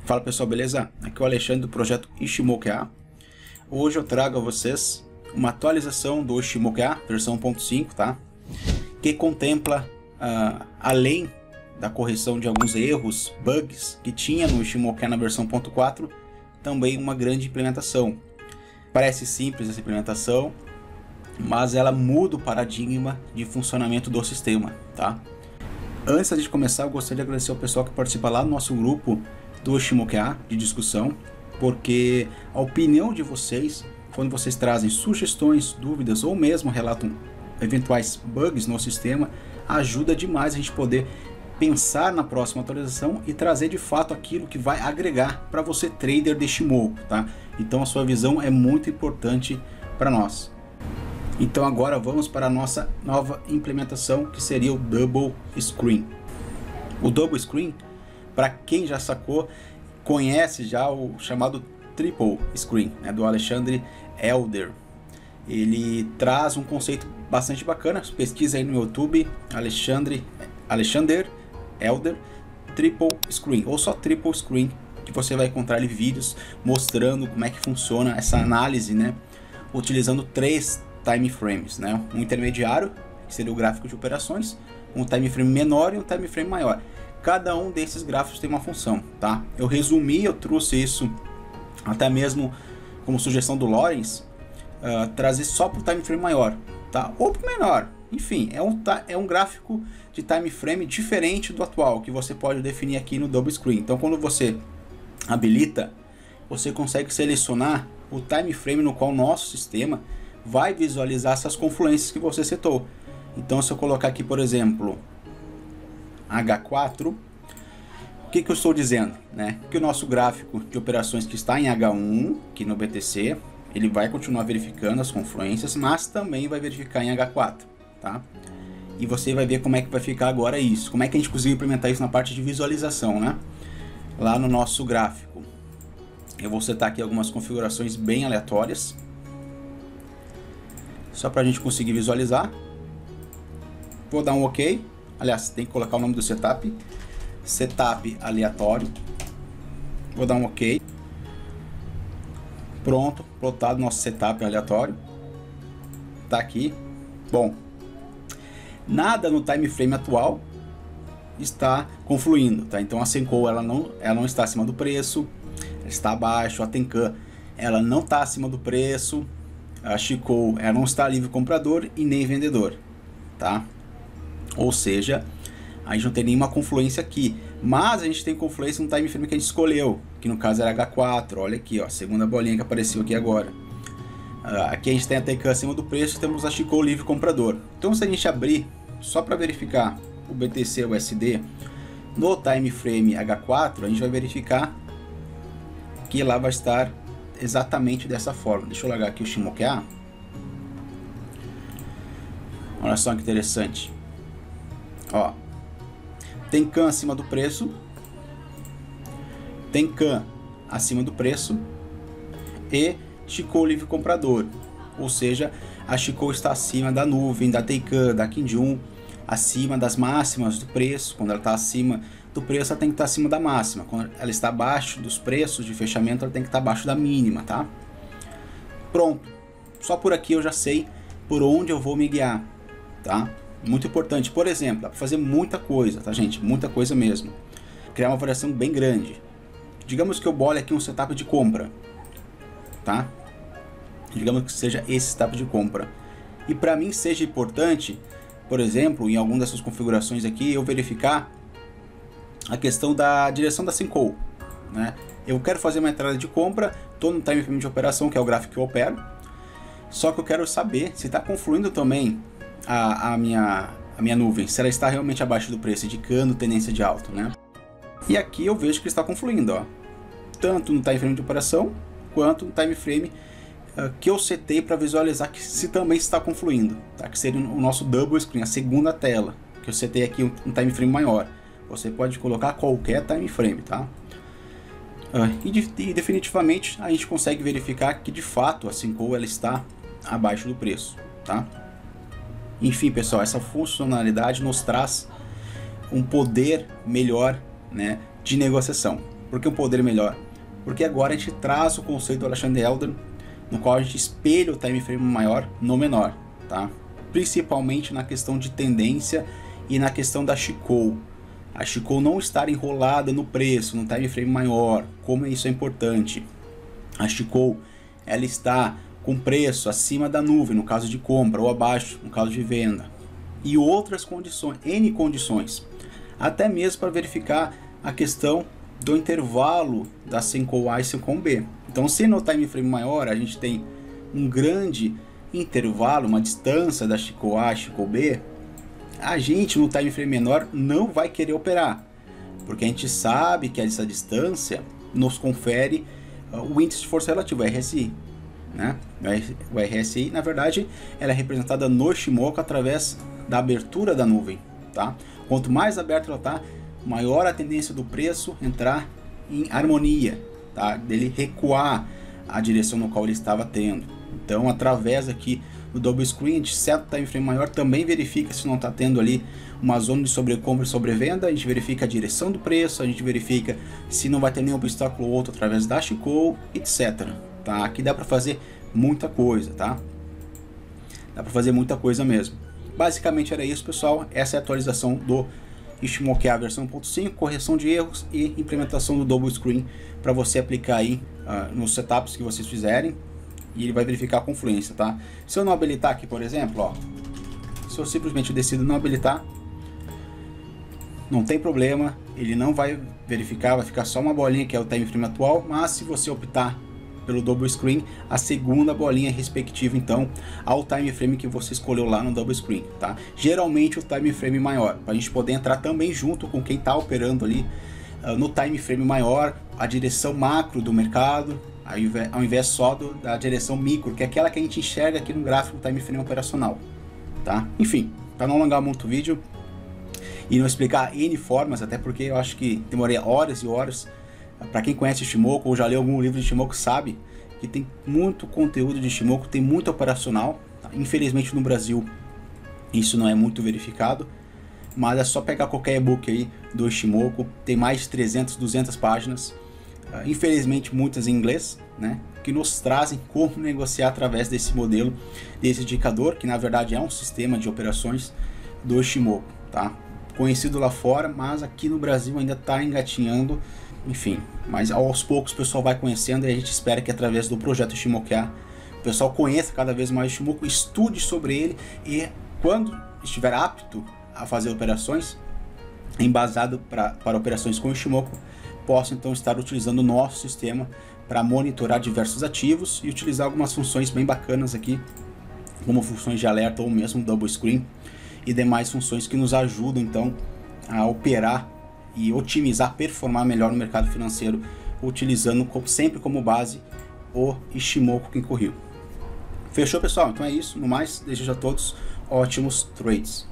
Fala pessoal, beleza? Aqui é o Alexandre do projeto Ishimoku-ya. Hoje eu trago a vocês uma atualização do Ishimoku-ya versão 1.5, tá? Que contempla, além da correção de alguns erros, bugs que tinha no Ishimoku-ya na versão 1.4, também uma grande implementação. Parece simples essa implementação, mas ela muda o paradigma de funcionamento do sistema, tá? Antes de começar, eu gostaria de agradecer ao pessoal que participa lá no nosso grupo do Ishimoku-ya de discussão, porque a opinião de vocês, quando vocês trazem sugestões, dúvidas ou mesmo relatam eventuais bugs no sistema, ajuda demais a gente poder pensar na próxima atualização e trazer de fato aquilo que vai agregar para você, trader de Ishimoku, tá? Então a sua visão é muito importante para nós. Então agora vamos para a nossa nova implementação, que seria o Double Screen. O Double Screen, para quem já sacou, conhece já o chamado Triple Screen, né, do Alexandre Elder. Ele traz um conceito bastante bacana. Pesquisa aí no YouTube, Alexandre Elder Triple Screen, ou só Triple Screen, que você vai encontrar ali vídeos mostrando como é que funciona essa análise, né, utilizando 3 time frames, né, um intermediário, que seria o gráfico de operações, um time frame menor e um time frame maior. Cada um desses gráficos tem uma função, tá? Eu resumi, eu trouxe isso até mesmo como sugestão do Lawrence, trazer só para o time frame maior, tá? Ou para o menor, enfim, é um gráfico de time frame diferente do atual, que você pode definir aqui no Double Screen. Então quando você habilita, você consegue selecionar o time frame no qual o nosso sistema vai visualizar essas confluências que você setou. Então se eu colocar aqui, por exemplo, H4, o que eu estou dizendo, né? Que o nosso gráfico de operações que está em H1, aqui no BTC, ele vai continuar verificando as confluências, mas também vai verificar em H4, tá? E você vai ver como é que vai ficar agora isso, como é que a gente conseguiu implementar isso na parte de visualização, né? Lá no nosso gráfico, eu vou setar aqui algumas configurações bem aleatórias, só para a gente conseguir visualizar. Vou dar um OK. Aliás, tem que colocar o nome do setup. Setup aleatório. Vou dar um OK. Pronto, plotado nosso setup aleatório. Tá aqui. Bom, nada no time frame atual está confluindo, tá? Então a Senkou ela não está acima do preço, ela está abaixo. A Tenkan ela não está acima do preço. A Chikou ela não está livre comprador e nem vendedor, tá? Ou seja, a gente não tem nenhuma confluência aqui, mas a gente tem confluência no time frame que a gente escolheu, que no caso era H4. Olha aqui, ó, a segunda bolinha que apareceu aqui agora. Aqui a gente tem a Tenkan acima do preço e temos a Chikou livre comprador. Então se a gente abrir só para verificar o BTC USD no time frame H4, a gente vai verificar que lá vai estar exatamente dessa forma. Deixa eu largar aqui o Ishimoku-ya. Olha só que interessante. Ó, Tenkan acima do preço, Tenkan acima do preço e Chikou livre comprador. Ou seja, a Chikou está acima da nuvem, da Tenkan, da Kinjun, acima das máximas do preço. Quando ela está acima do preço, ela tem que estar acima da máxima. Quando ela está abaixo dos preços de fechamento, ela tem que estar abaixo da mínima, tá? Pronto. Só por aqui eu já sei por onde eu vou me guiar, tá? Muito importante. Por exemplo, dá para fazer muita coisa, tá, gente? Muita coisa mesmo. Criar uma variação bem grande. Digamos que eu bole aqui um setup de compra, tá? Digamos que seja esse setup de compra. E para mim seja importante, por exemplo, em alguma dessas configurações aqui, eu verificar a questão da direção da Senkou, né? Eu quero fazer uma entrada de compra, estou no time frame de operação, que é o gráfico que eu opero, só que eu quero saber se está confluindo também a minha nuvem, se ela está realmente abaixo do preço, indicando tendência de alta, né? E aqui eu vejo que está confluindo, ó, tanto no time frame de operação quanto no time frame que eu setei para visualizar que se também está confluindo, tá? Que seria o nosso double screen, a segunda tela, que eu setei aqui um time frame maior. Você pode colocar qualquer time frame, tá? E definitivamente a gente consegue verificar que de fato a Senkou ela está abaixo do preço, tá? Enfim, pessoal, essa funcionalidade nos traz um poder melhor, né, de negociação. Por que um poder melhor? Porque agora a gente traz o conceito do Alexander Elder, no qual a gente espelha o time frame maior no menor, tá? Principalmente na questão de tendência e na questão da Chikou. A Chikou não estar enrolada no preço, no time frame maior, como isso é importante. A Chikou, ela está com preço acima da nuvem, no caso de compra, ou abaixo, no caso de venda. E outras condições, N condições. Até mesmo para verificar a questão do intervalo da Senkou A e Senkou B. Então, se no time frame maior a gente tem um grande intervalo, uma distância da Chikou A e Chikou B, a gente no time frame menor não vai querer operar, porque a gente sabe que essa distância nos confere o índice de força relativa, o RSI, né? O RSI, na verdade, ela é representada no Ichimoku através da abertura da nuvem, tá? Quanto mais aberta ela está, maior a tendência do preço entrar em harmonia, tá? Dele recuar a direção no qual ele estava tendo. Então, através aqui do double screen, a gente seta o time frame maior, também verifica se não está tendo ali uma zona de sobrecompra e sobrevenda, a gente verifica a direção do preço, a gente verifica se não vai ter nenhum obstáculo ou outro através da Chikou, etc. Tá? Aqui dá para fazer muita coisa, tá? Dá para fazer muita coisa mesmo. Basicamente era isso, pessoal. Essa é a atualização do Ichimoku A versão 1.5, correção de erros e implementação do double screen para você aplicar aí nos setups que vocês fizerem, e ele vai verificar a confluência, tá? Se eu não habilitar aqui, por exemplo, ó, se eu simplesmente decido não habilitar, não tem problema, ele não vai verificar, vai ficar só uma bolinha que é o time frame atual, mas se você optar pelo double screen, a segunda bolinha respectiva então ao time frame que você escolheu lá no double screen, tá? Geralmente o time frame maior, para a gente poder entrar também junto com quem está operando ali no time frame maior, a direção macro do mercado, ao invés só da direção micro, que é aquela que a gente enxerga aqui no gráfico do time frame operacional, tá? Enfim, para não alongar muito o vídeo e não explicar N formas, até porque eu acho que demorei horas e horas. Para quem conhece Ichimoku ou já leu algum livro de Ichimoku sabe que tem muito conteúdo de Ichimoku, tem muito operacional, tá? Infelizmente no Brasil isso não é muito verificado, mas é só pegar qualquer e-book aí do Ichimoku, tem mais de 300, 200 páginas, infelizmente muitas em inglês, né, que nos trazem como negociar através desse modelo, desse indicador, que na verdade é um sistema de operações do Ichimoku, tá? Conhecido lá fora, mas aqui no Brasil ainda está engatinhando, enfim, mas aos poucos o pessoal vai conhecendo e a gente espera que através do projeto Ichimoku A, o pessoal conheça cada vez mais o Ichimoku, estude sobre ele e quando estiver apto a fazer operações, embasado para operações com o Ichimoku, possa então estar utilizando o nosso sistema para monitorar diversos ativos e utilizar algumas funções bem bacanas aqui, como funções de alerta ou mesmo double screen e demais funções que nos ajudam então a operar e otimizar, performar melhor no mercado financeiro, utilizando sempre como base o Ichimoku Kinko Ryu. Fechou, pessoal? Então é isso. No mais, desejo a todos ótimos trades.